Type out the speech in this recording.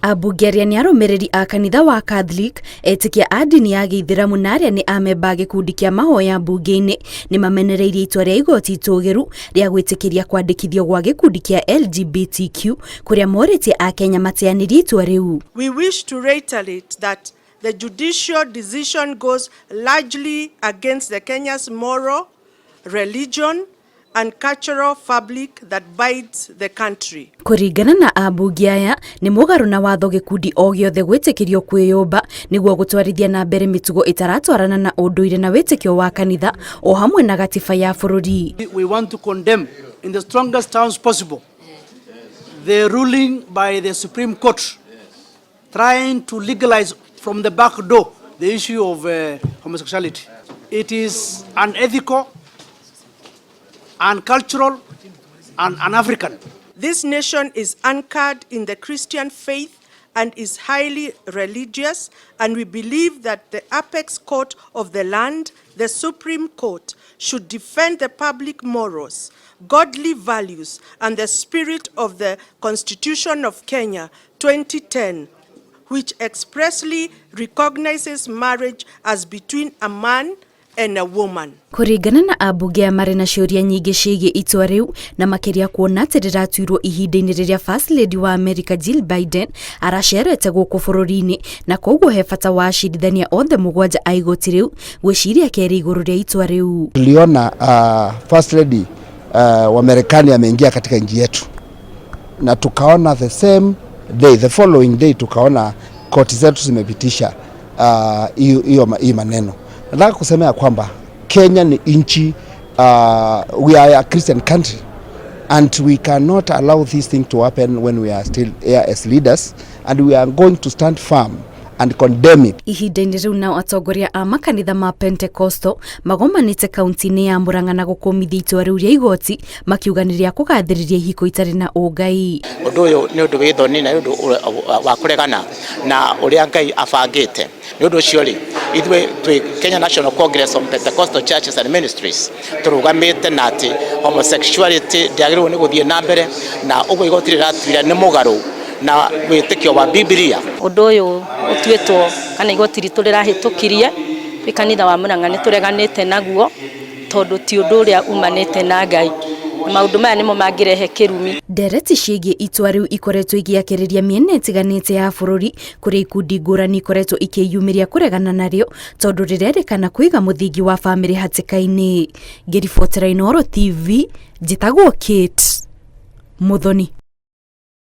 Ambunge arĩa nĩ arũmĩrĩri a kanitha wa Catholic, etĩkia a ndini ya Gĩithĩramu na arĩa nĩ amemba gĩkundi kĩa mahoya mbunge-inĩ nĩ mamenereirie itua rĩa igoti itũgĩru rĩa gwĩtĩkĩria kwandĩkithio gwa gĩkundi kĩa LGBTQ kũrĩa morĩtie a Kenya mateanĩrie itua rĩu. We wish to reiterate that the judicial decision goes largely against the Kenya's moral, religion and cultural fabric that binds the country. Kũringana na ambunge aya nĩ mũgarũ na watho gĩkundi o gĩothe gwĩtĩkĩrio kwĩyũmba nĩguo gũtwarithia na mbere mĩtugo ĩtaratwarana na ũndũire na wĩtĩkio wa kanitha o hamwe na gatiba ya bũrũri. We want to condemn in the strongest terms possible the ruling by the Supreme Court trying to legalize from the back door the issue of homosexuality. It is unethical, uncultural and un-African. This nation is anchored in the Christian faith and is highly religious, and we believe that the apex court of the land, the Supreme Court, should defend the public morals, godly values and the spirit of the Constitution of Kenya 2010, which expressly recognizes marriage as between a man and a woman. Kũringana na ambunge marĩ na ciũria nyingĩ ciĩgiĩ itua rĩu na makĩria kuona atĩ rĩratuirwo ihinda-inĩ rĩrĩa First Lady wa America Jill Biden aracerete gũkũ bũrũri-inĩ na koguo he bata wa acirithania othe mũgwanja a igoti rĩu gwĩciria kerĩ igũrũ rĩa itua rĩu. Tuliona First Lady wa Marekani ameingia katika nchi yetu na tukaona the same day, the following day tukaona koti zetu zimepitisha hii maneno. Nataka kusema ya kwamba Kenya ni nchi, we are a Christian country and we cannot allow this thing to happen when we are still here as leaders, and we are going to stand firm and condemn it. Ihinda-inĩ rĩu nao atongoria a makanitha ma Pentecostal magomanĩte kaunti-inĩ ya Murang'a na gũkũmithia itua rĩu rĩa igoti makiuga nĩ rĩa kũgathĩrĩria ihiko itarĩ na ũngai. Ũndũ ũyũ nĩ ũndũ wĩ thoni na ũndũ wa kũregana na ũrĩa Ngai abangĩte. Nĩ ũndũ ũcio rĩ, ithuĩ twĩ Kenya National Congress of Pentecostal Churches and Ministries tũrũgamĩte na atĩ homosexuality ndĩagĩrĩirwo nĩ gũthiĩ na mbere na ũguo igoti rĩratuira nĩ mũgarũ na wĩtĩkio wa Biblia. Ũndũ ũyũ ũtuĩtwo kana igoti ritũ rĩrahĩtũkirie twĩ kanitha wa Murang'a nĩ tũreganĩte naguo tondũ ti ũndũ ũrĩa umanĩte na Ngai. Maũndũ maya nĩmo mangĩrehe kĩrumi. Ndereti ciĩgiĩ itua rĩu ikoretwo igĩakĩrĩria mĩena ĩtiganĩte ya bũrũri kũrĩa ikundi ngũrani ikoretwo ikĩyumĩria kũregana narĩo tondũ rĩrerĩkana kũiga mũthingi wa bamĩrĩ hatĩka-inĩ. Ngĩribotera Inooro TV, njĩtagwo Kate Muthoni.